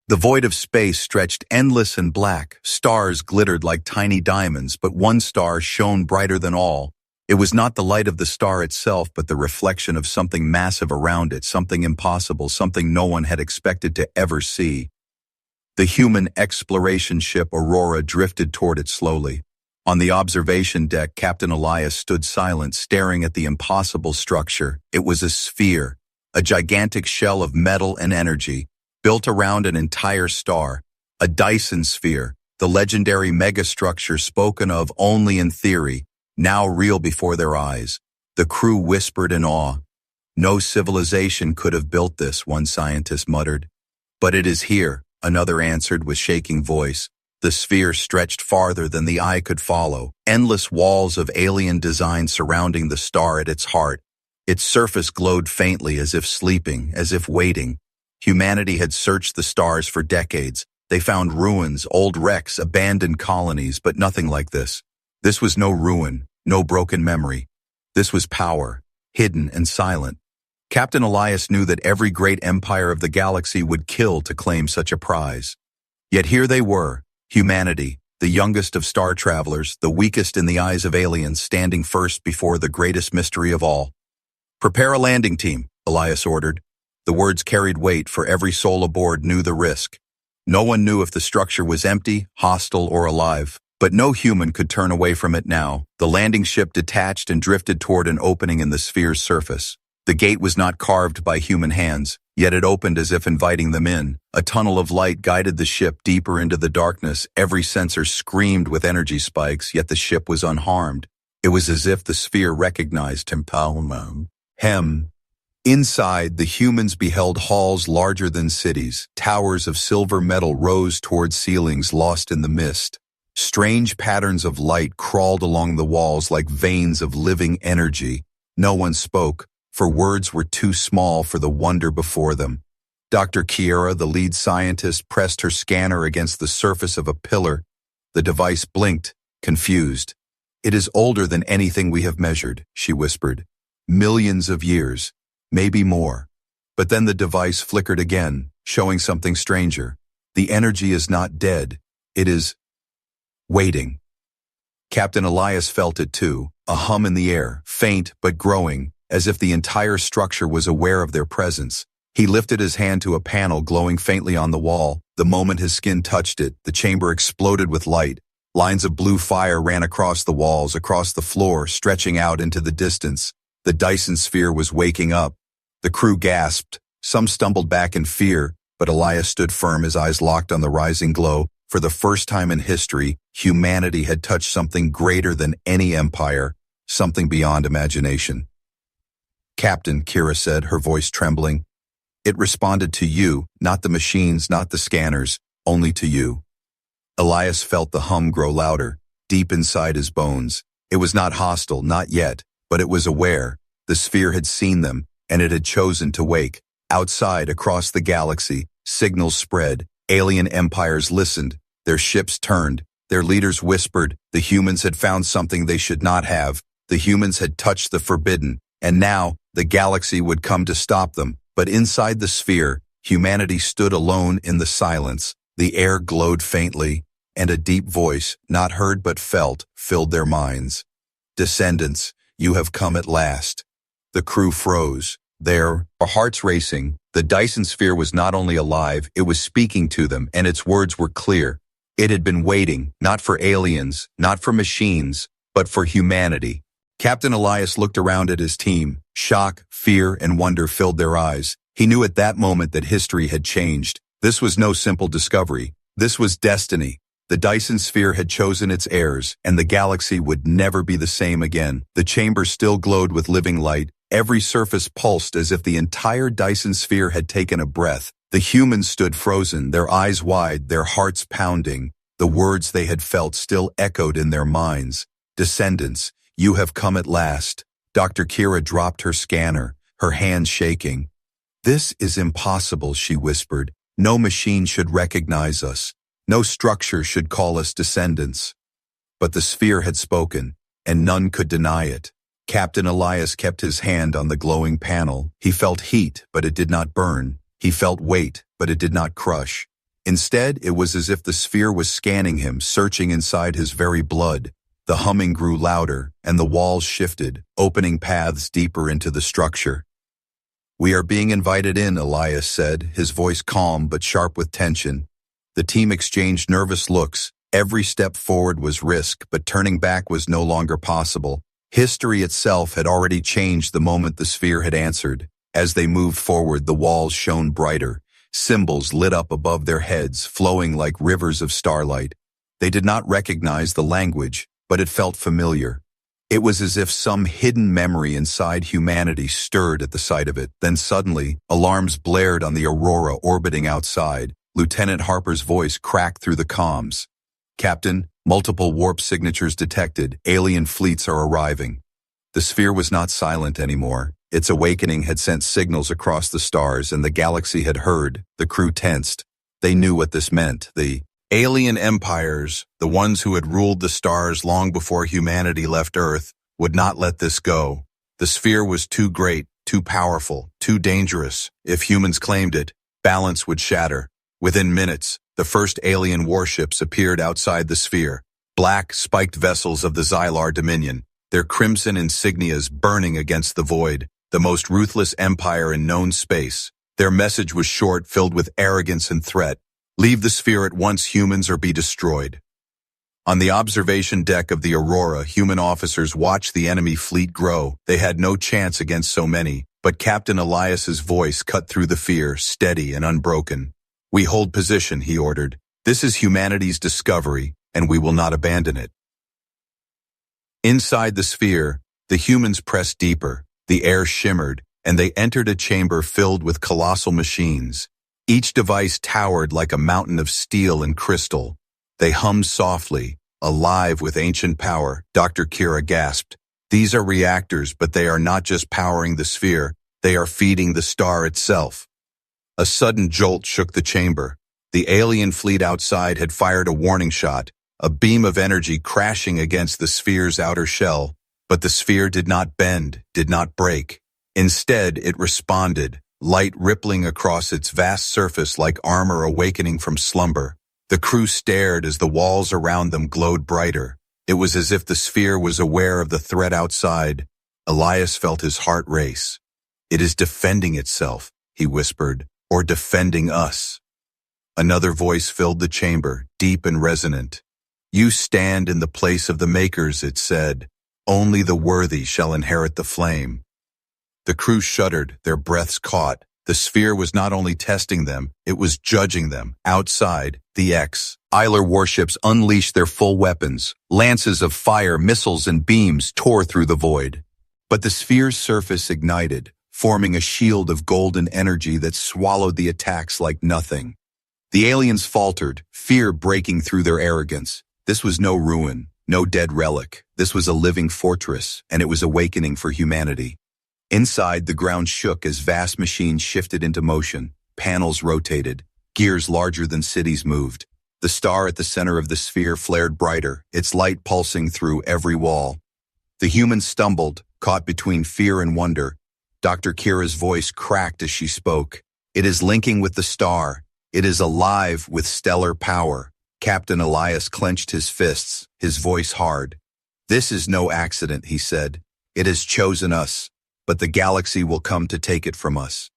The void of space stretched endless and black. Stars glittered like tiny diamonds, but one star shone brighter than all. It was not the light of the star itself, but the reflection of something massive around it, something impossible, something no one had expected to ever see. The human exploration ship Aurora drifted toward it slowly. On the observation deck, Captain Elias stood silent, staring at the impossible structure. It was a sphere, a gigantic shell of metal and energy, built around an entire star, a Dyson Sphere, the legendary megastructure spoken of only in theory, now real before their eyes. The crew whispered in awe. No civilization could have built this, one scientist muttered. But it is here, another answered with shaking voice. The sphere stretched farther than the eye could follow, endless walls of alien design surrounding the star at its heart. Its surface glowed faintly, as if sleeping, as if waiting. Humanity had searched the stars for decades. They found ruins, old wrecks, abandoned colonies, but nothing like this. This was no ruin, no broken memory. This was power, hidden and silent. Captain Elias knew that every great empire of the galaxy would kill to claim such a prize. Yet here they were, humanity, the youngest of star travelers, the weakest in the eyes of aliens, standing first before the greatest mystery of all. "Prepare a landing team," Elias ordered. The words carried weight, for every soul aboard knew the risk. No one knew if the structure was empty, hostile, or alive. But no human could turn away from it now. The landing ship detached and drifted toward an opening in the sphere's surface. The gate was not carved by human hands, yet it opened as if inviting them in. A tunnel of light guided the ship deeper into the darkness. Every sensor screamed with energy spikes, yet the ship was unharmed. It was as if the sphere recognized him. Inside, the humans beheld halls larger than cities. Towers of silver metal rose toward ceilings lost in the mist. Strange patterns of light crawled along the walls like veins of living energy. No one spoke, for words were too small for the wonder before them. Dr. Kiera, the lead scientist, pressed her scanner against the surface of a pillar. The device blinked, confused. "It is older than anything we have measured," she whispered. "Millions of years, maybe more." But then the device flickered again, showing something stranger. The energy is not dead. It is waiting. Captain Elias felt it too, a hum in the air, faint but growing, as if the entire structure was aware of their presence. He lifted his hand to a panel glowing faintly on the wall. The moment his skin touched it, the chamber exploded with light. Lines of blue fire ran across the walls, across the floor, stretching out into the distance. The Dyson Sphere was waking up. The crew gasped. Some stumbled back in fear, but Elias stood firm, his eyes locked on the rising glow. For the first time in history, humanity had touched something greater than any empire, something beyond imagination. "Captain," Kira said, her voice trembling. "It responded to you, not the machines, not the scanners, only to you." Elias felt the hum grow louder, deep inside his bones. It was not hostile, not yet, but it was aware. The sphere had seen them, and it had chosen to wake. Outside, across the galaxy, signals spread. Alien empires listened. Their ships turned. Their leaders whispered. The humans had found something they should not have. The humans had touched the forbidden. And now, the galaxy would come to stop them. But inside the sphere, humanity stood alone in the silence. The air glowed faintly, and a deep voice, not heard but felt, filled their minds. "Descendants, you have come at last." The crew froze. Their hearts racing. The Dyson Sphere was not only alive, it was speaking to them, and its words were clear. It had been waiting, not for aliens, not for machines, but for humanity. Captain Elias looked around at his team. Shock, fear, and wonder filled their eyes. He knew at that moment that history had changed. This was no simple discovery. This was destiny. The Dyson Sphere had chosen its heirs, and the galaxy would never be the same again. The chamber still glowed with living light. Every surface pulsed as if the entire Dyson Sphere had taken a breath. The humans stood frozen, their eyes wide, their hearts pounding. The words they had felt still echoed in their minds. "Descendants, you have come at last." Dr. Kira dropped her scanner, her hands shaking. "This is impossible," she whispered. "No machine should recognize us. No structure should call us descendants." But the sphere had spoken, and none could deny it. Captain Elias kept his hand on the glowing panel. He felt heat, but it did not burn. He felt weight, but it did not crush. Instead, it was as if the sphere was scanning him, searching inside his very blood. The humming grew louder, and the walls shifted, opening paths deeper into the structure. "We are being invited in," Elias said, his voice calm but sharp with tension. The team exchanged nervous looks. Every step forward was risk, but turning back was no longer possible. History itself had already changed the moment the sphere had answered. As they moved forward, the walls shone brighter. Symbols lit up above their heads, flowing like rivers of starlight. They did not recognize the language, but it felt familiar. It was as if some hidden memory inside humanity stirred at the sight of it. Then suddenly, alarms blared on the Aurora orbiting outside. Lieutenant Harper's voice cracked through the comms. "Captain, multiple warp signatures detected. Alien fleets are arriving." The sphere was not silent anymore. Its awakening had sent signals across the stars, and the galaxy had heard. The crew tensed. They knew what this meant. The alien empires, the ones who had ruled the stars long before humanity left Earth, would not let this go. The sphere was too great, too powerful, too dangerous. If humans claimed it, balance would shatter. Within minutes, the first alien warships appeared outside the sphere, black, spiked vessels of the Xylar Dominion, their crimson insignias burning against the void, the most ruthless empire in known space. Their message was short, filled with arrogance and threat. "Leave the sphere at once, humans, or be destroyed." On the observation deck of the Aurora, human officers watched the enemy fleet grow. They had no chance against so many, but Captain Elias's voice cut through the fear, steady and unbroken. "We hold position," he ordered. "This is humanity's discovery, and we will not abandon it." Inside the sphere, the humans pressed deeper. The air shimmered, and they entered a chamber filled with colossal machines. Each device towered like a mountain of steel and crystal. They hummed softly, alive with ancient power. Dr. Kira gasped. "These are reactors, but they are not just powering the sphere. They are feeding the star itself." A sudden jolt shook the chamber. The alien fleet outside had fired a warning shot, a beam of energy crashing against the sphere's outer shell. But the sphere did not bend, did not break. Instead, it responded, light rippling across its vast surface like armor awakening from slumber. The crew stared as the walls around them glowed brighter. It was as if the sphere was aware of the threat outside. Elias felt his heart race. "It is defending itself," he whispered, "or defending us." Another voice filled the chamber, deep and resonant. "You stand in the place of the makers," it said. "Only the worthy shall inherit the flame." The crew shuddered, their breaths caught. The sphere was not only testing them, it was judging them. Outside, the Xylar warships unleashed their full weapons. Lances of fire, missiles, and beams tore through the void. But the sphere's surface ignited, forming a shield of golden energy that swallowed the attacks like nothing. The aliens faltered, fear breaking through their arrogance. This was no ruin, no dead relic. This was a living fortress, and it was awakening for humanity. Inside, the ground shook as vast machines shifted into motion. Panels rotated. Gears larger than cities moved. The star at the center of the sphere flared brighter, its light pulsing through every wall. The humans stumbled, caught between fear and wonder. Dr. Kira's voice cracked as she spoke. "It is linking with the star. It is alive with stellar power." Captain Elias clenched his fists, his voice hard. "This is no accident," he said. "It has chosen us, but the galaxy will come to take it from us."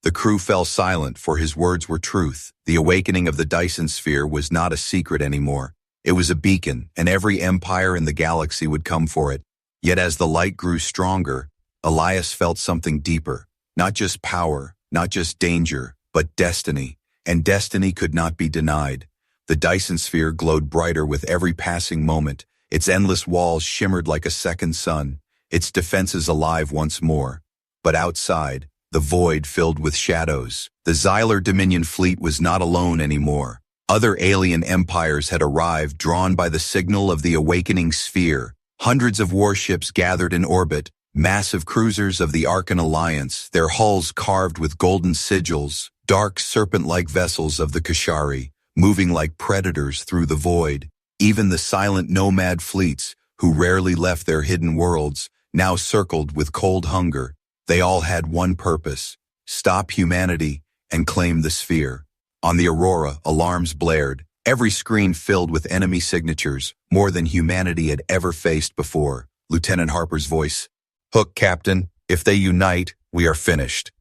The crew fell silent, for his words were truth. The awakening of the Dyson Sphere was not a secret anymore. It was a beacon, and every empire in the galaxy would come for it. Yet as the light grew stronger, Elias felt something deeper. Not just power, not just danger, but destiny. And destiny could not be denied. The Dyson Sphere glowed brighter with every passing moment. Its endless walls shimmered like a second sun, its defenses alive once more. But outside, the void filled with shadows. The Xylar Dominion fleet was not alone anymore. Other alien empires had arrived, drawn by the signal of the awakening sphere. Hundreds of warships gathered in orbit, massive cruisers of the Arkan Alliance, their hulls carved with golden sigils, dark serpent-like vessels of the Kashari, moving like predators through the void. Even the silent nomad fleets, who rarely left their hidden worlds, now circled with cold hunger. They all had one purpose: stop humanity and claim the sphere. On the Aurora, alarms blared, every screen filled with enemy signatures, more than humanity had ever faced before. Lieutenant Harper's voice. Hook, Captain. If they unite, we are finished.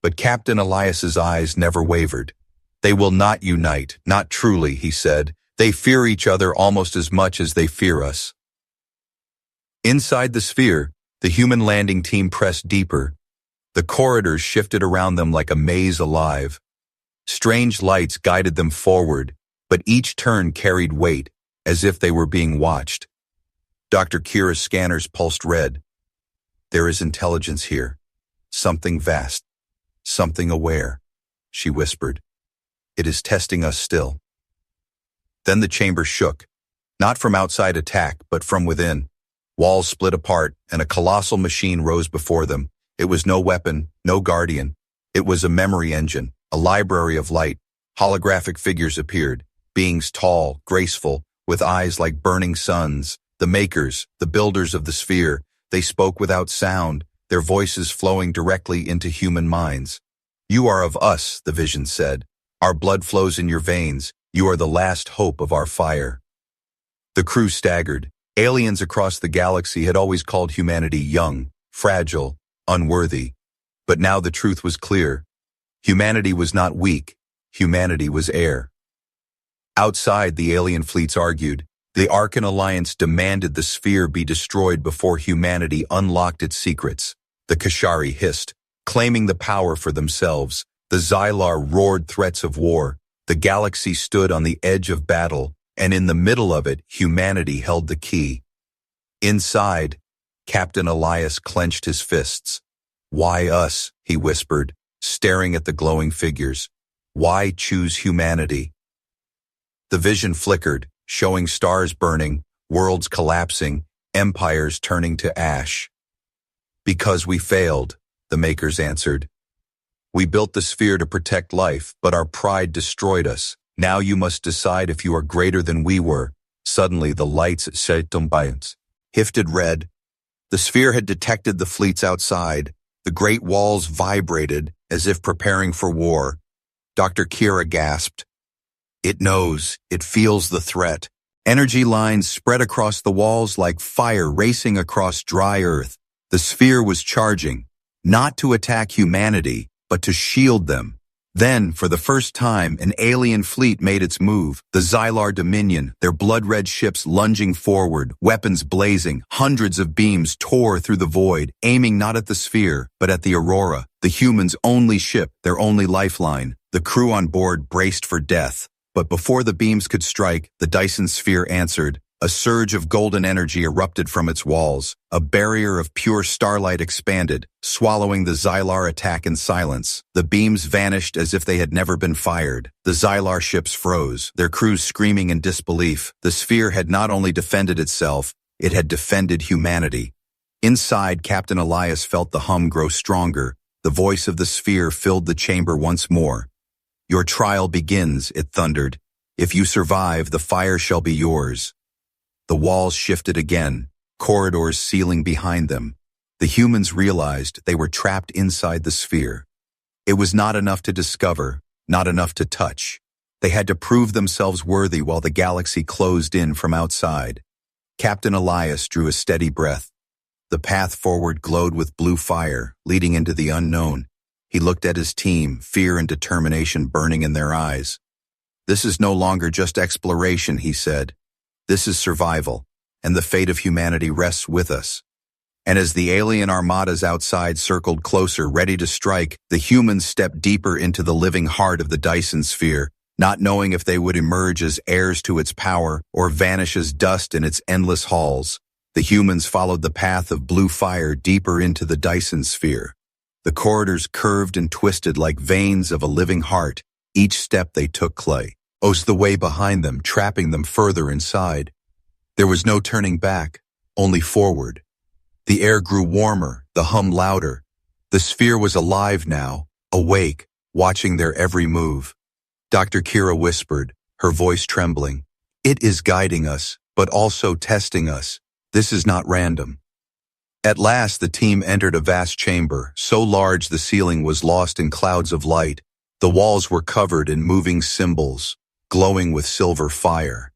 But Captain Elias's eyes never wavered. They will not unite, not truly, he said. They fear each other almost as much as they fear us. Inside the sphere, the human landing team pressed deeper. The corridors shifted around them like a maze alive. Strange lights guided them forward, but each turn carried weight, as if they were being watched. Dr. Kira's scanners pulsed red. There is intelligence here. Something vast. Something aware, she whispered. It is testing us still. Then the chamber shook, not from outside attack, but from within. Walls split apart, and a colossal machine rose before them. It was no weapon, no guardian. It was a memory engine, a library of light. Holographic figures appeared, beings tall, graceful, with eyes like burning suns. The makers, the builders of the sphere, they spoke without sound, their voices flowing directly into human minds. You are of us, the vision said. Our blood flows in your veins. You are the last hope of our fire. The crew staggered. Aliens across the galaxy had always called humanity young, fragile, unworthy. But now the truth was clear. Humanity was not weak. Humanity was air. Outside, the alien fleets argued. The Arkan Alliance demanded the sphere be destroyed before humanity unlocked its secrets. The Kashari hissed, claiming the power for themselves. The Xylar roared threats of war. The galaxy stood on the edge of battle, and in the middle of it, humanity held the key. Inside, Captain Elias clenched his fists. Why us? He whispered, staring at the glowing figures. Why choose humanity? The vision flickered, showing stars burning, worlds collapsing, empires turning to ash. Because we failed, the makers answered. We built the sphere to protect life, but our pride destroyed us. Now you must decide if you are greater than we were. Suddenly the lights at Setumbayans hifted red. The sphere had detected the fleets outside. The great walls vibrated, as if preparing for war. Dr. Kira gasped. It knows, it feels the threat. Energy lines spread across the walls like fire racing across dry earth. The sphere was charging, not to attack humanity, but to shield them. Then, for the first time, an alien fleet made its move. The Xylar Dominion, their blood-red ships lunging forward, weapons blazing, hundreds of beams tore through the void, aiming not at the sphere, but at the Aurora, the humans' only ship, their only lifeline. The crew on board braced for death. But before the beams could strike, the Dyson Sphere answered. A surge of golden energy erupted from its walls. A barrier of pure starlight expanded, swallowing the Xylar attack in silence. The beams vanished as if they had never been fired. The Xylar ships froze, their crews screaming in disbelief. The sphere had not only defended itself, it had defended humanity. Inside, Captain Elias felt the hum grow stronger. The voice of the sphere filled the chamber once more. Your trial begins, it thundered. If you survive, the fire shall be yours. The walls shifted again, corridors sealing behind them. The humans realized they were trapped inside the sphere. It was not enough to discover, not enough to touch. They had to prove themselves worthy while the galaxy closed in from outside. Captain Elias drew a steady breath. The path forward glowed with blue fire, leading into the unknown. He looked at his team, fear and determination burning in their eyes. This is no longer just exploration, he said. This is survival, and the fate of humanity rests with us. And as the alien armadas outside circled closer, ready to strike, the humans stepped deeper into the living heart of the Dyson Sphere, not knowing if they would emerge as heirs to its power or vanish as dust in its endless halls. The humans followed the path of blue fire deeper into the Dyson Sphere. The corridors curved and twisted like veins of a living heart. Each step they took closed the way behind them, trapping them further inside. There was no turning back, only forward. The air grew warmer, the hum louder. The sphere was alive now, awake, watching their every move. Dr. Kira whispered, her voice trembling. It is guiding us, but also testing us. This is not random. At last, the team entered a vast chamber, so large the ceiling was lost in clouds of light. The walls were covered in moving symbols, glowing with silver fire.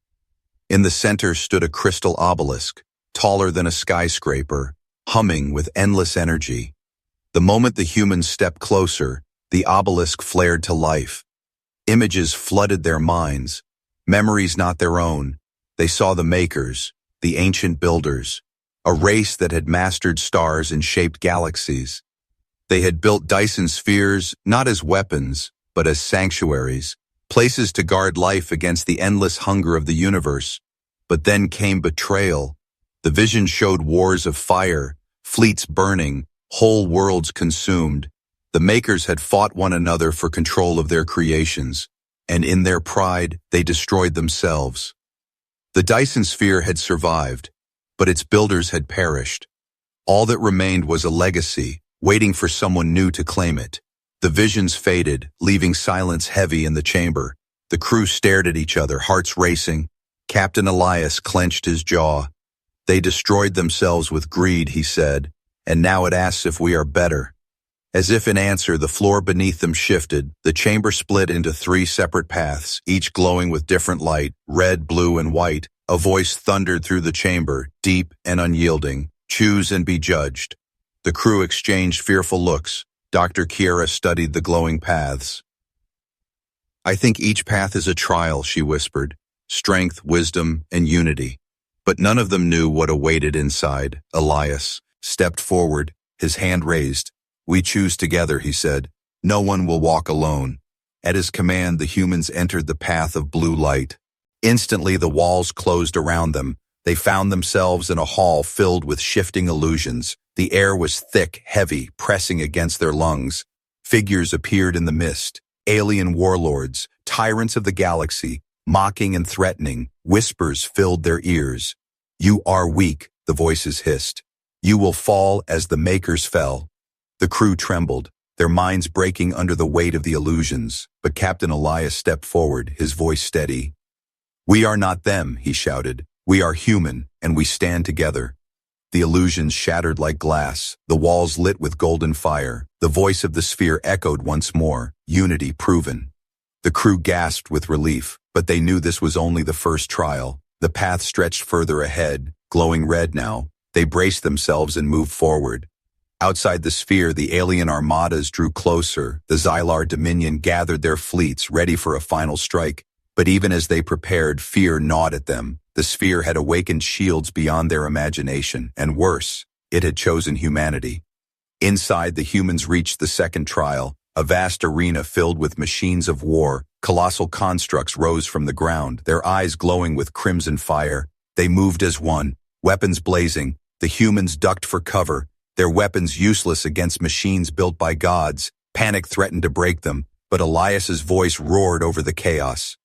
In the center stood a crystal obelisk, taller than a skyscraper, humming with endless energy. The moment the humans stepped closer, the obelisk flared to life. Images flooded their minds, memories not their own. They saw the makers, the ancient builders, a race that had mastered stars and shaped galaxies. They had built Dyson Spheres not as weapons, but as sanctuaries, places to guard life against the endless hunger of the universe. But then came betrayal. The vision showed wars of fire, fleets burning, whole worlds consumed. The makers had fought one another for control of their creations, and in their pride, they destroyed themselves. The Dyson Sphere had survived, but its builders had perished. All that remained was a legacy, waiting for someone new to claim it. The visions faded, leaving silence heavy in the chamber. The crew stared at each other, hearts racing. Captain Elias clenched his jaw. They destroyed themselves with greed, he said, and now it asks if we are better. As if in answer, the floor beneath them shifted. The chamber split into 3 separate paths, each glowing with different light, red, blue, and white. A voice thundered through the chamber, deep and unyielding. Choose and be judged. The crew exchanged fearful looks. Dr. Kiera studied the glowing paths. I think each path is a trial, she whispered. Strength, wisdom, and unity. But none of them knew what awaited inside. Elias stepped forward, his hand raised. We choose together, he said. No one will walk alone. At his command, the humans entered the path of blue light. Instantly, the walls closed around them. They found themselves in a hall filled with shifting illusions. The air was thick, heavy, pressing against their lungs. Figures appeared in the mist. Alien warlords, tyrants of the galaxy, mocking and threatening. Whispers filled their ears. You are weak, the voices hissed. You will fall as the makers fell. The crew trembled, their minds breaking under the weight of the illusions. But Captain Elias stepped forward, his voice steady. We are not them, he shouted. We are human, and we stand together. The illusions shattered like glass, the walls lit with golden fire. The voice of the sphere echoed once more, unity proven. The crew gasped with relief, but they knew this was only the first trial. The path stretched further ahead, glowing red now. They braced themselves and moved forward. Outside the sphere, the alien armadas drew closer. The Xylar Dominion gathered their fleets, ready for a final strike. But even as they prepared, fear gnawed at them. The sphere had awakened shields beyond their imagination, and worse, it had chosen humanity. Inside, the humans reached the second trial, a vast arena filled with machines of war. Colossal constructs rose from the ground, their eyes glowing with crimson fire. They moved as one, weapons blazing. The humans ducked for cover, their weapons useless against machines built by gods. Panic threatened to break them, but Elias's voice roared over the chaos.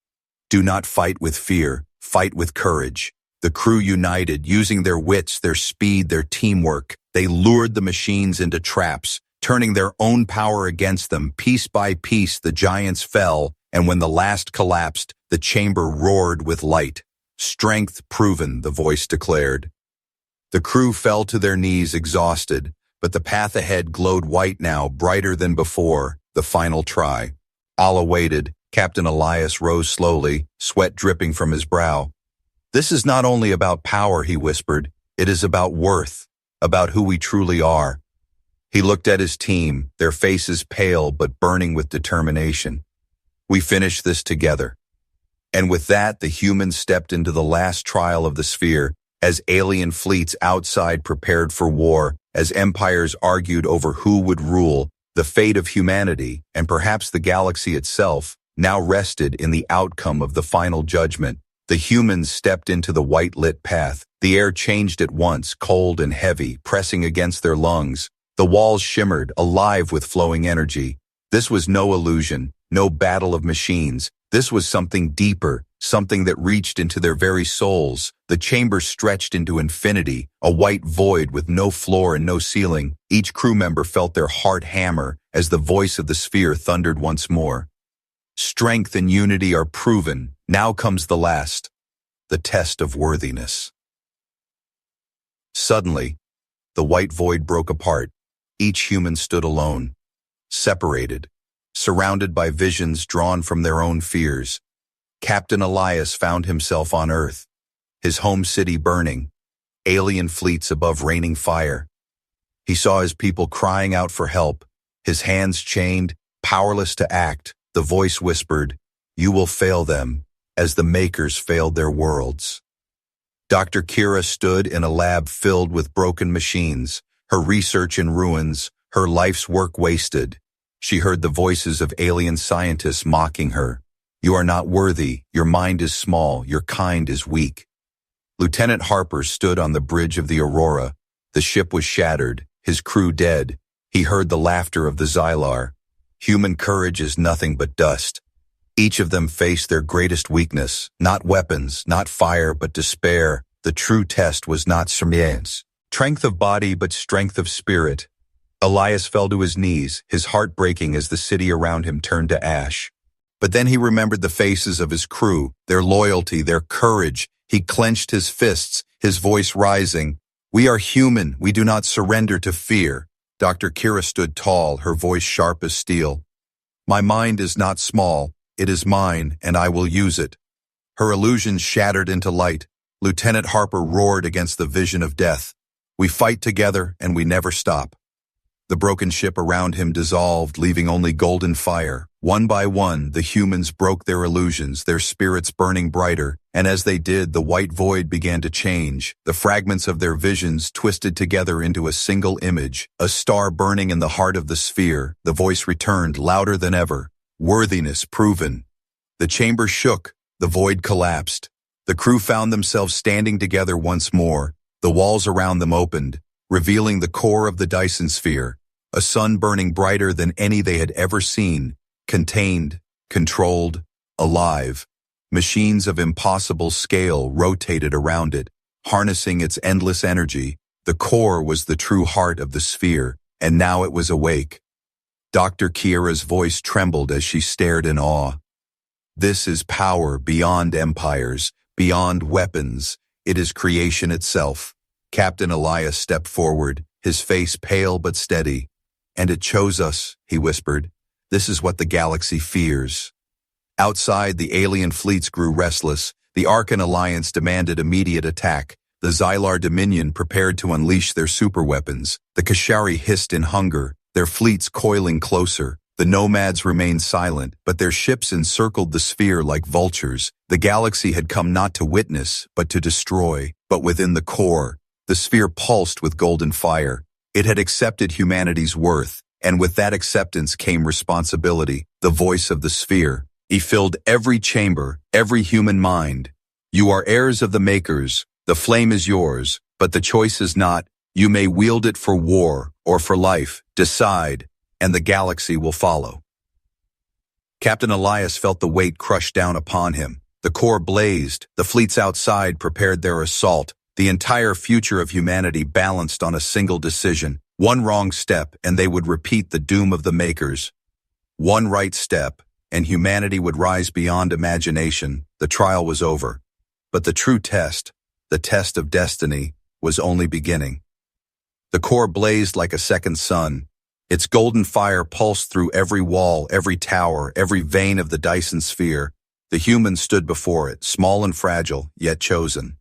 Do not fight with fear, fight with courage. The crew united, using their wits, their speed, their teamwork. They lured the machines into traps, turning their own power against them. Piece by piece, the giants fell, and when the last collapsed, the chamber roared with light. Strength proven, the voice declared. The crew fell to their knees exhausted, but the path ahead glowed white now, brighter than before. The final try. Allah waited. Captain Elias rose slowly, sweat dripping from his brow. This is not only about power, he whispered. It is about worth, about who we truly are. He looked at his team, their faces pale but burning with determination. We finish this together. And with that, the humans stepped into the last trial of the sphere, as alien fleets outside prepared for war, as empires argued over who would rule. The fate of humanity, and perhaps the galaxy itself, now rested in the outcome of the final judgment. The humans stepped into the white-lit path. The air changed at once, cold and heavy, pressing against their lungs. The walls shimmered, alive with flowing energy. This was no illusion, no battle of machines. This was something deeper, something that reached into their very souls. The chamber stretched into infinity, a white void with no floor and no ceiling. Each crew member felt their heart hammer as the voice of the sphere thundered once more. Strength and unity are proven. Now comes the last, the test of worthiness. Suddenly, the white void broke apart. Each human stood alone, separated, surrounded by visions drawn from their own fears. Captain Elias found himself on Earth, his home city burning, alien fleets above raining fire. He saw his people crying out for help, his hands chained, powerless to act. The voice whispered, "You will fail them, as the makers failed their worlds." Dr. Kira stood in a lab filled with broken machines, her research in ruins, her life's work wasted. She heard the voices of alien scientists mocking her. "You are not worthy, your mind is small, your kind is weak." Lieutenant Harper stood on the bridge of the Aurora. The ship was shattered, his crew dead. He heard the laughter of the Xylar. Human courage is nothing but dust. Each of them faced their greatest weakness, not weapons, not fire, but despair. The true test was not strength of body, but strength of spirit. Elias fell to his knees, his heart breaking as the city around him turned to ash. But then he remembered the faces of his crew, their loyalty, their courage. He clenched his fists, his voice rising. "We are human, we do not surrender to fear." Dr. Kira stood tall, her voice sharp as steel. "My mind is not small. It is mine, and I will use it." Her illusions shattered into light. Lieutenant Harper roared against the vision of death. "We fight together, and we never stop." The broken ship around him dissolved, leaving only golden fire. One by one, the humans broke their illusions, their spirits burning brighter, and as they did, the white void began to change. The fragments of their visions twisted together into a single image, a star burning in the heart of the sphere. The voice returned, louder than ever. "Worthiness proven." The chamber shook, the void collapsed. The crew found themselves standing together once more. The walls around them opened, revealing the core of the Dyson Sphere, a sun burning brighter than any they had ever seen, contained, controlled, alive. Machines of impossible scale rotated around it, harnessing its endless energy. The core was the true heart of the sphere, and now it was awake. Dr. Kira's voice trembled as she stared in awe. "This is power beyond empires, beyond weapons. It is creation itself." Captain Elias stepped forward, his face pale but steady. "And it chose us," he whispered. "This is what the galaxy fears." Outside, the alien fleets grew restless. The Arkan Alliance demanded immediate attack. The Xylar Dominion prepared to unleash their superweapons. The Kashari hissed in hunger, their fleets coiling closer. The nomads remained silent, but their ships encircled the sphere like vultures. The galaxy had come not to witness, but to destroy. But within the core, the sphere pulsed with golden fire. It had accepted humanity's worth, and with that acceptance came responsibility, the voice of the sphere. He filled every chamber, every human mind. "You are heirs of the makers. The flame is yours, but the choice is not. You may wield it for war or for life. Decide, and the galaxy will follow." Captain Elias felt the weight crush down upon him. The core blazed. The fleets outside prepared their assault. The entire future of humanity balanced on a single decision. One wrong step, and they would repeat the doom of the makers. One right step, and humanity would rise beyond imagination. The trial was over. But the true test, the test of destiny, was only beginning. The core blazed like a second sun. Its golden fire pulsed through every wall, every tower, every vein of the Dyson Sphere. The humans stood before it, small and fragile, yet chosen.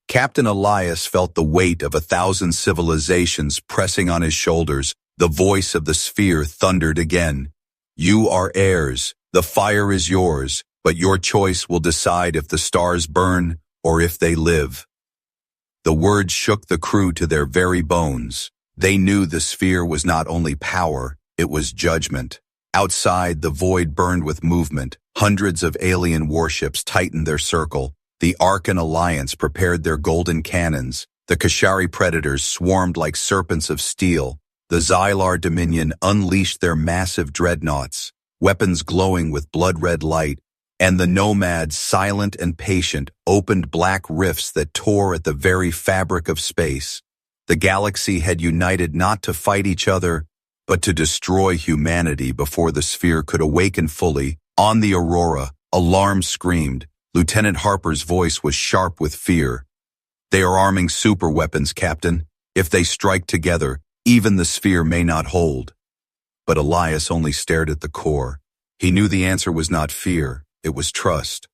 Captain Elias felt the weight of 1,000 civilizations pressing on his shoulders. The voice of the sphere thundered again. "You are heirs. The fire is yours, but your choice will decide if the stars burn or if they live." The words shook the crew to their very bones. They knew the sphere was not only power, it was judgment. Outside, the void burned with movement. Hundreds of alien warships tightened their circle. The Arkan Alliance prepared their golden cannons. The Kashari predators swarmed like serpents of steel. The Xylar Dominion unleashed their massive dreadnoughts, weapons glowing with blood-red light, and the nomads, silent and patient, opened black rifts that tore at the very fabric of space. The galaxy had united not to fight each other, but to destroy humanity before the sphere could awaken fully. On the Aurora, alarm screamed. Lieutenant Harper's voice was sharp with fear. "They are arming superweapons, Captain. If they strike together, even the sphere may not hold." But Elias only stared at the core. He knew the answer was not fear, it was trust.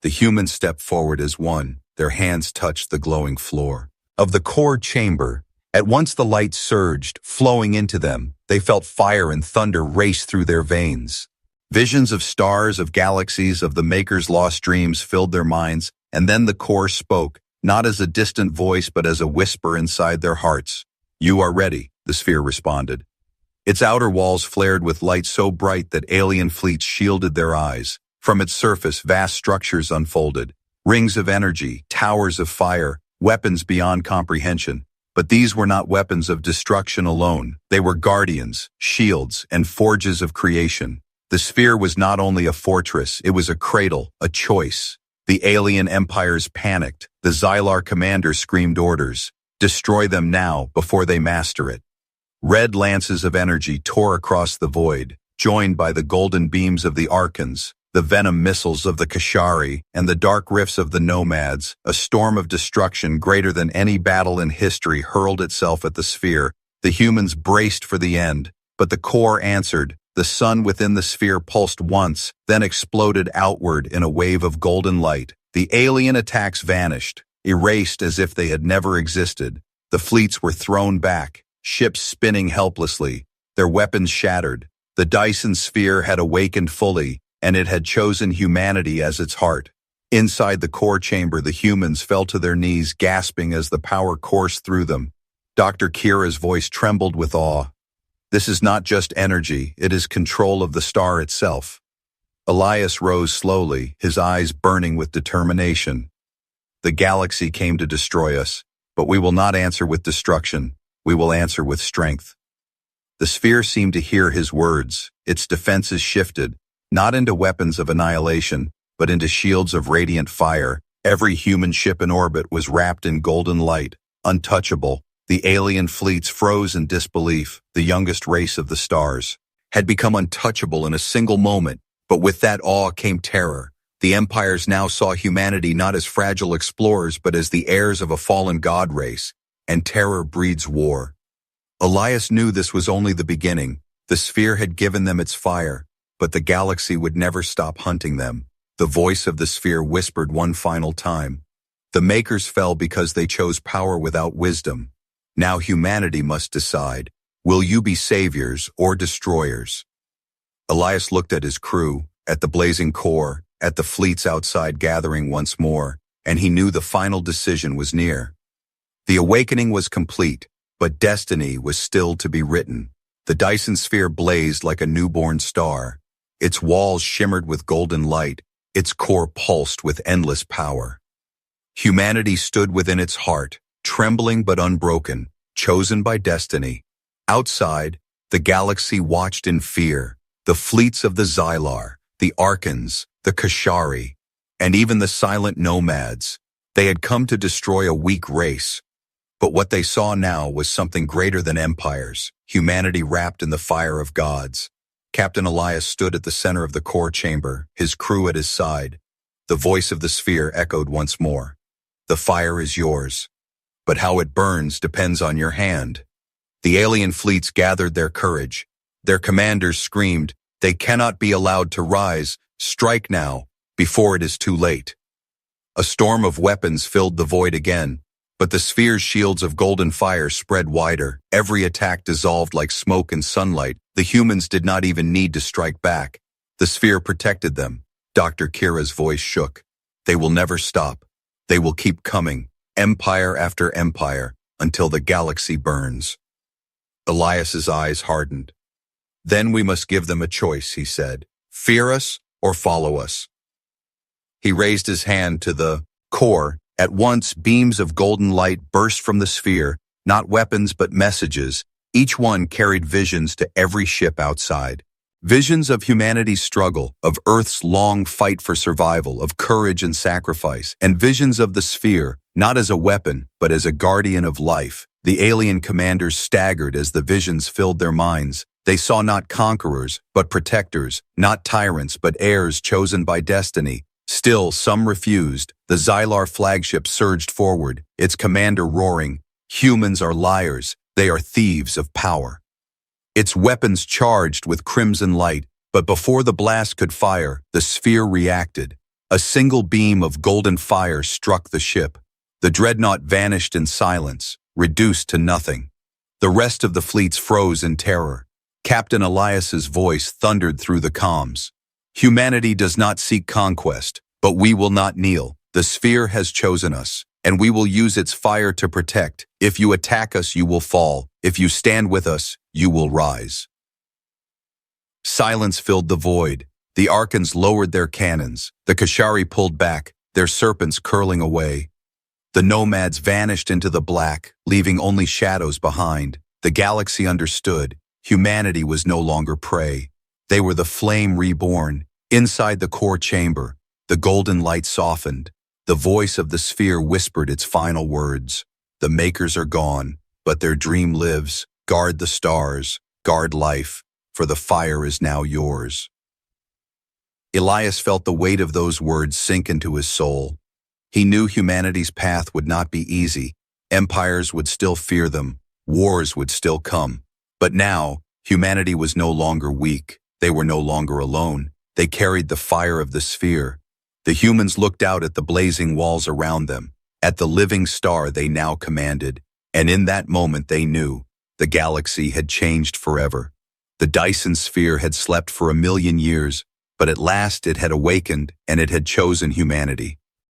The humans stepped forward as one, their hands touched the glowing floor of the core chamber. At once the light surged, flowing into them. They felt fire and thunder race through their veins. Visions of stars, of galaxies, of the Maker's lost dreams filled their minds, and then the core spoke, not as a distant voice but as a whisper inside their hearts. "You are ready," the sphere responded. Its outer walls flared with light so bright that alien fleets shielded their eyes. From its surface, vast structures unfolded, rings of energy, towers of fire, weapons beyond comprehension. But these were not weapons of destruction alone. They were guardians, shields, and forges of creation. The sphere was not only a fortress, it was a cradle, a choice. The alien empires panicked. The Xylar commander screamed orders. Destroy them now, before they master it. Red lances of energy tore across the void, joined by the golden beams of the Archons, the venom missiles of the Kashari, and the dark rifts of the Nomads. A storm of destruction greater than any battle in history hurled itself at the sphere. The humans braced for the end, but the core answered. The sun within the sphere pulsed once, then exploded outward in a wave of golden light. The alien attacks vanished, erased as if they had never existed. The fleets were thrown back, ships spinning helplessly, their weapons shattered. The Dyson Sphere had awakened fully, and it had chosen humanity as its heart. Inside the core chamber, the humans fell to their knees, gasping as the power coursed through them. Dr. Kira's voice trembled with awe. "This is not just energy, it is control of the star itself." Elias rose slowly, his eyes burning with determination. "The galaxy came to destroy us, but we will not answer with destruction, we will answer with strength." The sphere seemed to hear his words. Its defenses shifted, not into weapons of annihilation, but into shields of radiant fire. Every human ship in orbit was wrapped in golden light, untouchable. The alien fleets froze in disbelief. The youngest race of the stars had become untouchable in a single moment, but with that awe came terror. The empires now saw humanity not as fragile explorers, but as the heirs of a fallen god race, and terror breeds war. Elias knew this was only the beginning. The sphere had given them its fire, but the galaxy would never stop hunting them. The voice of the sphere whispered one final time. The Makers fell because they chose power without wisdom. Now humanity must decide, will you be saviors or destroyers? Elias looked at his crew, at the blazing core, at the fleets outside gathering once more, and he knew the final decision was near. The awakening was complete, but destiny was still to be written. The Dyson Sphere blazed like a newborn star. Its walls shimmered with golden light, its core pulsed with endless power. Humanity stood within its heart, trembling but unbroken, chosen by destiny. Outside, the galaxy watched in fear. The fleets of the Xylar, the Archons, the Kashari, and even the silent Nomads. They had come to destroy a weak race. But what they saw now was something greater than empires, humanity wrapped in the fire of gods. Captain Elias stood at the center of the core chamber, his crew at his side. The voice of the sphere echoed once more. "The fire is yours, but how it burns depends on your hand." The alien fleets gathered their courage. Their commanders screamed, "They cannot be allowed to rise. Strike now, before it is too late." A storm of weapons filled the void again, but the sphere's shields of golden fire spread wider. Every attack dissolved like smoke in sunlight. The humans did not even need to strike back. The sphere protected them. Dr. Kira's voice shook. "They will never stop. They will keep coming, empire after empire, until the galaxy burns." Elias's eyes hardened. "Then we must give them a choice," he said. "Fear us or follow us." He raised his hand to the core. At once, beams of golden light burst from the sphere, not weapons but messages. Each one carried visions to every ship outside. Visions of humanity's struggle, of Earth's long fight for survival, of courage and sacrifice, and visions of the sphere, not as a weapon, but as a guardian of life. The alien commanders staggered as the visions filled their minds. They saw not conquerors, but protectors, not tyrants, but heirs chosen by destiny. Still, some refused. The Xylar flagship surged forward, its commander roaring, "Humans are liars. They are thieves of power." its weapons charged with crimson light, but before the blast could fire, the sphere reacted. A single beam of golden fire struck the ship. The dreadnought vanished in silence, reduced to nothing. The rest of the fleets froze in terror. Captain Elias's voice thundered through the comms. Humanity does not seek conquest, but we will not kneel. The sphere has chosen us, and we will use its fire to protect. If you attack us, you will fall. If you stand with us, you will rise. Silence filled the void. The Arkans lowered their cannons. The Kashari pulled back, their serpents curling away. The nomads vanished into the black, leaving only shadows behind. The galaxy understood. Humanity was no longer prey. They were the flame reborn. Inside the core chamber, the golden light softened. The voice of the sphere whispered its final words. The makers are gone, but their dream lives. Guard the stars, guard life, for the fire is now yours. Elias felt the weight of those words sink into his soul. He knew humanity's path would not be easy. Empires would still fear them. Wars would still come. But now, humanity was no longer weak. They were no longer alone. They carried the fire of the sphere. The humans looked out at the blazing walls around them, at the living star they now commanded, and in that moment they knew the galaxy had changed forever. The Dyson Sphere had slept for 1,000,000 years, but at last it had awakened and it had chosen humanity.